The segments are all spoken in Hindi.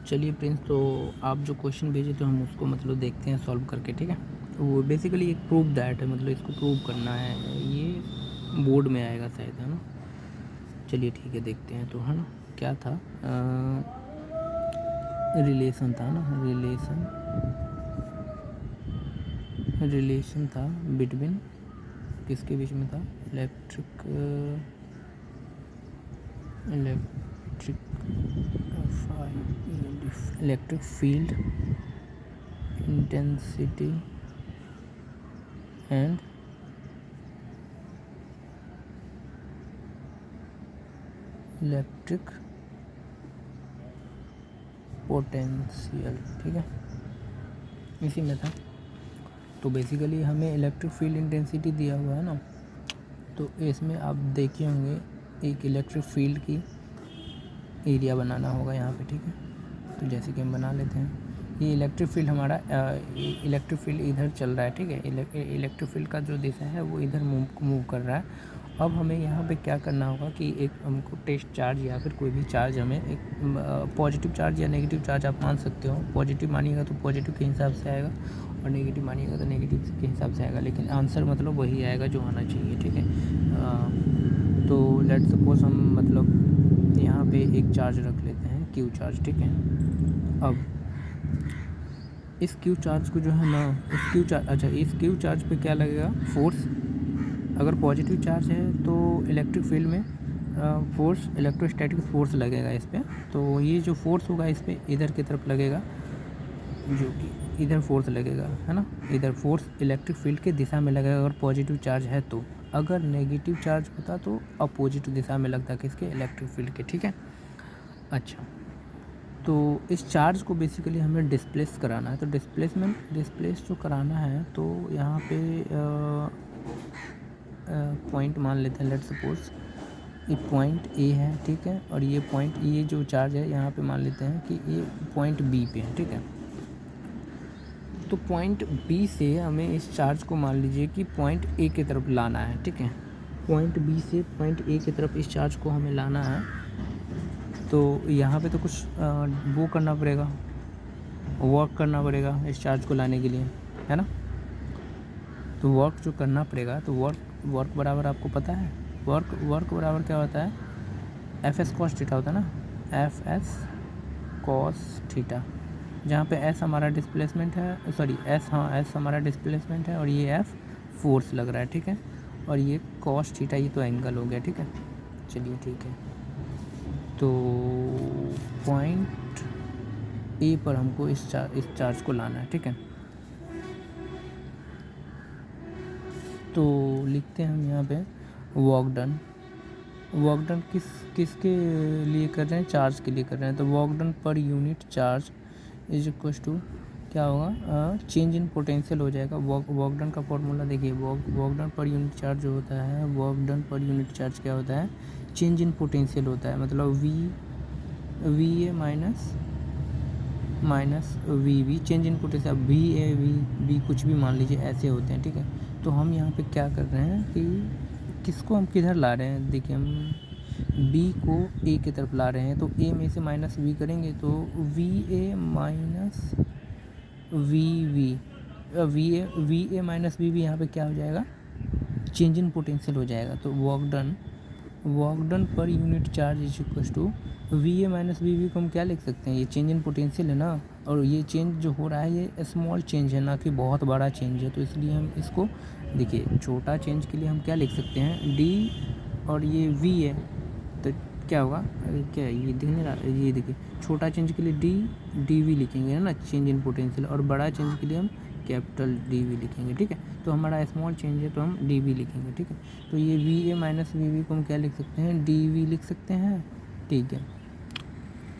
चलिए प्रिंस, तो आप जो क्वेश्चन भेजे तो हम उसको मतलब देखते हैं सॉल्व करके, ठीक है। तो वो बेसिकली एक प्रूफ दैट है, मतलब इसको प्रूव करना है, ये बोर्ड में आएगा शायद, है ना। चलिए ठीक है, देखते हैं। तो है ना, क्या था, रिलेशन था ना, रिलेशन था बिटवीन, किसके बीच में था, electric field intensity and electric potential, ठीक है, इसी में था। तो बेसिकली हमें इलेक्ट्रिक फील्ड इंटेंसिटी दिया हुआ है ना, तो इसमें आप देखे होंगे एक इलेक्ट्रिक फील्ड की एरिया बनाना होगा यहाँ पे, ठीक है। तो जैसे कि हम बना लेते हैं, ये इलेक्ट्रिक फील्ड हमारा इलेक्ट्रिक फील्ड इधर चल रहा है, ठीक है। इलेक्ट्रिक फील्ड का जो दिशा है वो इधर मूव कर रहा है। अब हमें यहाँ पे क्या करना होगा कि एक हमको टेस्ट चार्ज या फिर कोई भी चार्ज, हमें एक पॉजिटिव चार्ज या नेगेटिव चार्ज आप मान सकते हो। पॉजिटिव मानिएगा तो पॉजिटिव के हिसाब से आएगा, और नेगेटिव मानिएगा तो नेगेटिव के हिसाब से आएगा, लेकिन आंसर मतलब वही आएगा जो आना चाहिए, ठीक है। तो लेट सपोज हम मतलब यहाँ पे एक चार्ज रख लेते हैं, क्यू चार्ज, ठीक है। अब इस क्यू चार्ज को जो है ना, इस क्यू चार्ज पे क्या लगेगा, फोर्स। अगर पॉजिटिव चार्ज है तो इलेक्ट्रिक फील्ड में फोर्स, इलेक्ट्रोस्टैटिक फोर्स लगेगा इस पर। तो ये जो फोर्स होगा इस पर इधर की तरफ लगेगा, जो कि इधर फोर्स लगेगा, है ना। इधर फोर्स इलेक्ट्रिक फील्ड के दिशा में लगेगा अगर पॉजिटिव चार्ज है तो। अगर नेगेटिव चार्ज होता तो अपोजिट दिशा में लगता, किसके, इलेक्ट्रिक फील्ड के, ठीक है। अच्छा, तो इस चार्ज को बेसिकली हमें डिस्प्लेस कराना है। तो डिस्प्लेस जो कराना है, तो यहाँ पे पॉइंट मान लेते हैं, लेट सपोज ये पॉइंट ए है, ठीक है। और ये पॉइंट, ये जो चार्ज है यहाँ पे मान लेते हैं कि ये पॉइंट बी पे है, ठीक है। तो पॉइंट बी से हमें इस चार्ज को मान लीजिए कि पॉइंट ए की तरफ लाना है, ठीक है। पॉइंट बी से पॉइंट ए की तरफ इस चार्ज को हमें लाना है। तो यहाँ पे तो कुछ वो करना पड़ेगा, वर्क करना पड़ेगा इस चार्ज को लाने के लिए, है ना। तो वर्क जो करना पड़ेगा, तो वर्क बराबर आपको पता है, वर्क बराबर क्या होता है, एफ एस कॉस थीटा होता है ना, एफ एस कॉस थीटा, जहाँ पे एस हमारा डिस्प्लेसमेंट है, सॉरी एस, हाँ एस हमारा डिस्प्लेसमेंट है, और ये एफ फोर्स लग रहा है, ठीक है। और ये कॉस थीटा, ये तो एंगल हो गया, ठीक है। चलिए ठीक है, तो पॉइंट ए पर हमको इस चार्ज को लाना है, ठीक है। तो लिखते हैं हम यहाँ पे वर्क डन किसके लिए कर रहे हैं, चार्ज के लिए कर रहे हैं। तो work done per unit charge is equal to क्या होगा, चेंज इन पोटेंशियल हो जाएगा। वर्क डन का फॉर्मूला देखिए, work done per unit charge जो होता है, work done per unit charge क्या होता है, चेंज इन पोटेंशियल होता है। मतलब V A minus V B, change in potential, V A V B कुछ भी मान लीजिए, ऐसे होते हैं, ठीक है। तो हम यहाँ पे क्या कर रहे हैं कि किसको हम किधर ला रहे हैं, देखिए हम बी को ए की तरफ ला रहे हैं। तो ए में से माइनस वी करेंगे तो V A minus V A minus V B यहाँ पे क्या हो जाएगा, चेंज इन पोटेंशियल हो जाएगा। तो work done per unit charge is equal to V A minus V B को हम क्या लिख सकते हैं, ये चेंज इन पोटेंशियल है ना, और ये चेंज जो हो रहा है ये स्मॉल चेंज है, ना कि बहुत बड़ा चेंज है। तो इसलिए हम इसको देखिए, छोटा चेंज के लिए हम क्या लिख सकते हैं, डी, और ये वी है तो क्या होगा, क्या ये दिखने रहा, ये देखिए छोटा चेंज के लिए डी वी लिखेंगे, है ना, चेंज इन पोटेंशियल, और बड़ा चेंज के लिए हम कैपिटल डी वी लिखेंगे, ठीक है। तो हमारा स्मॉल चेंज है तो हम डी वी लिखेंगे, ठीक है। तो ये V A minus V B को हम क्या लिख सकते हैं, डी वी लिख सकते हैं, ठीक है।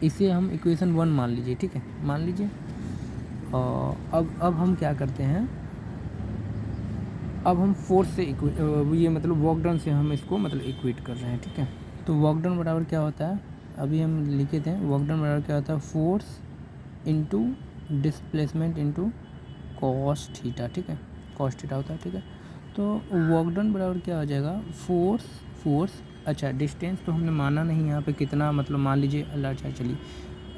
इसे हम इक्वेशन 1 मान लीजिए, ठीक है, मान लीजिए। और अब हम क्या करते हैं, अब हम फोर्स से ये मतलब वर्क डन से हम इसको मतलब इक्वेट कर रहे हैं, ठीक है। तो वर्क डन बराबर क्या होता है, अभी हम लिखे थे, वर्क डन बराबर क्या होता है, force into displacement into cos theta, ठीक है, कॉस थीटा होता है, ठीक है। तो वर्क डन बराबर क्या हो जाएगा, फोर्स, अच्छा डिस्टेंस तो हमने माना नहीं यहाँ पे कितना, मतलब मान लीजिए, अच्छा चलिए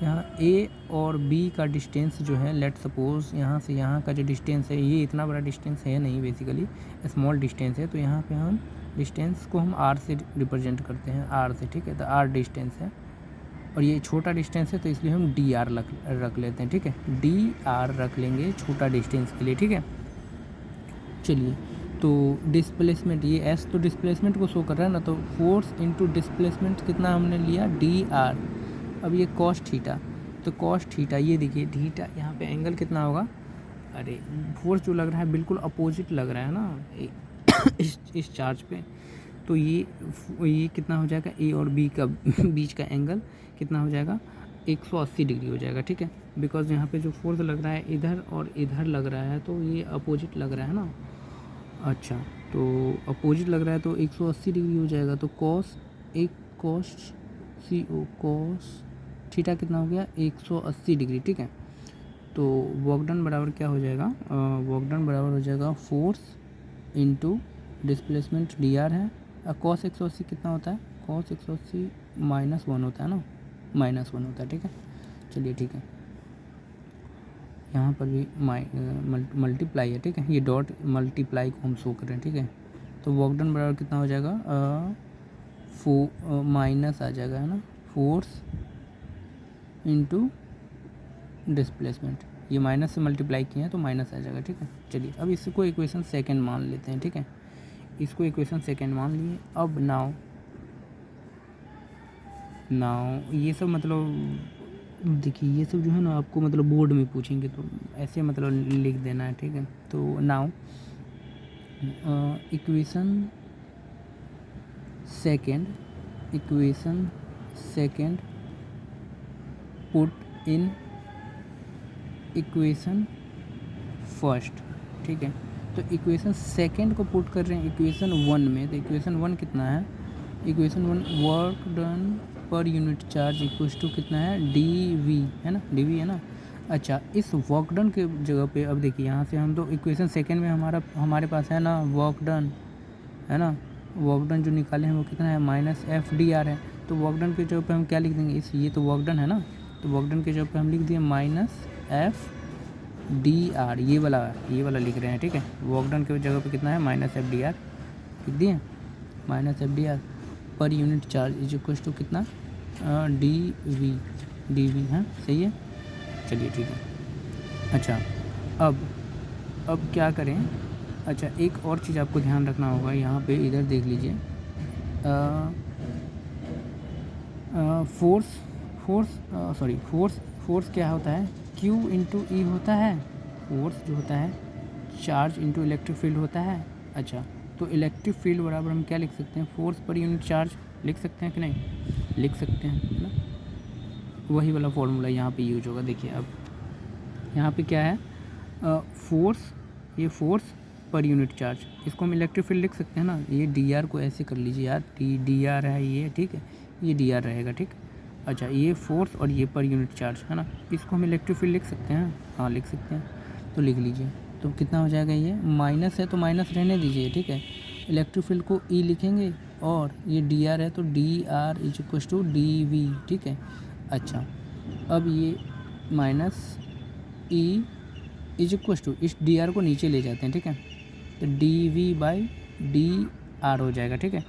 यहाँ ए और बी का डिस्टेंस जो है, लेट सपोज यहाँ से यहाँ का जो डिस्टेंस है, ये इतना बड़ा डिस्टेंस है नहीं, बेसिकली स्मॉल डिस्टेंस है। तो यहाँ पे हम डिस्टेंस को हम आर से रिप्रेजेंट करते हैं, आर से, ठीक है। तो आर डिस्टेंस है और ये छोटा डिस्टेंस है, तो इसलिए हम डी आर रख लेते हैं, ठीक है। डी आर रख लेंगे छोटा डिस्टेंस के लिए, ठीक है। चलिए, तो डिस्प्लेसमेंट, ये एस तो डिस्प्लेसमेंट को शो कर रहा है ना, तो फोर्स इनटू डिस्प्लेसमेंट कितना हमने लिया, डी आर। अब ये कॉस थीटा, तो कॉस थीटा, ये देखिए थीटा, यहाँ पे एंगल कितना होगा, अरे फोर्स जो लग रहा है बिल्कुल अपोजिट लग रहा है ना इस चार्ज पे, तो ये कितना हो जाएगा, ए और बी का बीच का एंगल कितना हो जाएगा, 180 डिग्री हो जाएगा, ठीक है। बिकॉज यहाँ पे जो फोर्स लग रहा है इधर और इधर लग रहा है, तो ये अपोजिट लग रहा है ना। अच्छा, तो अपोजिट लग रहा है तो 180 डिग्री हो जाएगा। तो कॉस थीटा कितना हो गया, 180 डिग्री, ठीक है। तो वर्क डन बराबर क्या हो जाएगा, वर्क डन बराबर हो जाएगा force into displacement D r है। कॉस 180 कितना होता है, कॉस 180 -1 होता है ना, -1 होता है, ठीक है। चलिए ठीक है, यहाँ पर भी मल्टीप्लाई है, ठीक है। ये डॉट मल्टीप्लाई को हम शो कर रहे हैं, ठीक है। तो वर्क डन बराबर कितना हो जाएगा, माइनस आ जाएगा, है ना, फोर्स इनटू डिस्प्लेसमेंट, ये माइनस से मल्टीप्लाई किए हैं तो माइनस आ जाएगा, ठीक है। चलिए, अब इसको इक्वेशन सेकंड मान लेते हैं, ठीक है। इसको इक्वेशन सेकंड मान लिए। अब नाउ ये सब मतलब देखिए, ये सब जो है ना आपको मतलब बोर्ड में पूछेंगे तो ऐसे मतलब लिख देना है, ठीक है। तो now equation second put in equation first, ठीक है। तो इक्वेशन सेकंड को पुट कर रहे हैं इक्वेशन 1 में। तो इक्वेशन 1 कितना है, equation 1 work done per unit charge equals to कितना है, डी वी, है ना, डी वी है ना। अच्छा, इस वर्क डन के जगह पे अब देखिए, यहाँ से हम तो इक्वेशन सेकंड में हमारे पास है ना वर्क डन, है ना, वर्क डन जो निकाले हैं वो कितना है, -FDR है। तो वर्क डन के जगह पे हम क्या लिख देंगे, ये तो वर्क डन है ना, तो वर्क डन के जगह पे हम लिख दिए -FDR, ये वाला लिख रहे हैं, ठीक है। वर्क डन के जगह पे कितना है, -FDR लिख दिए, -FDR per unit charge is equal to कितना, डी वी है, सही है। चलिए ठीक है। अच्छा, अब क्या करें, अच्छा एक और चीज़ आपको ध्यान रखना होगा, यहाँ पे इधर देख लीजिए, फोर्स क्या होता है, Q इंटू ई होता है। फोर्स जो होता है चार्ज इंटू इलेक्ट्रिक फील्ड होता है। अच्छा, तो इलेक्ट्रिक फील्ड बराबर हम क्या लिख सकते हैं, फोर्स पर यूनिट चार्ज लिख सकते हैं कि नहीं, लिख सकते हैं, है ना। वही वाला फॉर्मूला यहाँ पे यूज होगा। देखिए, अब यहाँ पे क्या है, फोर्स पर यूनिट चार्ज, इसको हम इलेक्ट्रिक फील्ड लिख सकते हैं ना। ये डी आर को ऐसे कर लीजिए यार, डी आर है ये, ठीक है, ये डी आर रहेगा, ठीक। अच्छा, ये फोर्स और ये पर यूनिट चार्ज है ना, इसको हम इलेक्ट्रिक फील्ड लिख सकते हैं, हाँ लिख सकते हैं। तो लिख लीजिए, तो कितना हो जाएगा, ये माइनस है तो माइनस रहने दीजिए, ठीक है। इलेक्ट्रिक फील्ड को ई लिखेंगे और ये डी आर है तो d r is equal to d V, ठीक है। अच्छा, अब ये minus E is equal to, इस डी आर को नीचे ले जाते हैं, ठीक है। तो d V by d r हो जाएगा, ठीक है।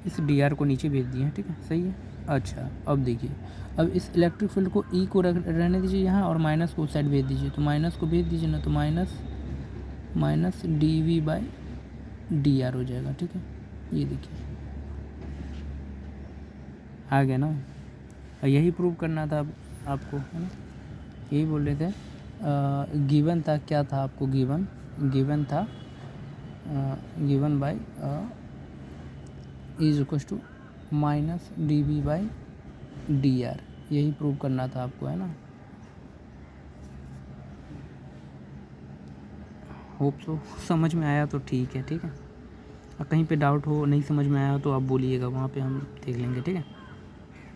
इस डी आर को नीचे भेज दिए हैं, ठीक है, सही है। अच्छा, अब देखिए, अब इस इलेक्ट्रिक फील्ड को ई को रहने दीजिए यहाँ और माइनस को उस साइड भेज दीजिए। तो माइनस को भेज दीजिए ना, तो minus d V by d r हो जाएगा, ठीक है। ये देखिए आ गया ना, यही प्रूव करना था आपको, है ना, यही बोल रहे थे। गिवन था, क्या था आपको, गिवन था, given by is equal to minus d V by d r, यही प्रूव करना था आपको, है ना। होप सो समझ में आया तो ठीक है, ठीक है। और कहीं पे डाउट हो, नहीं समझ में आया तो आप बोलिएगा, वहाँ पे हम देख लेंगे, ठीक है।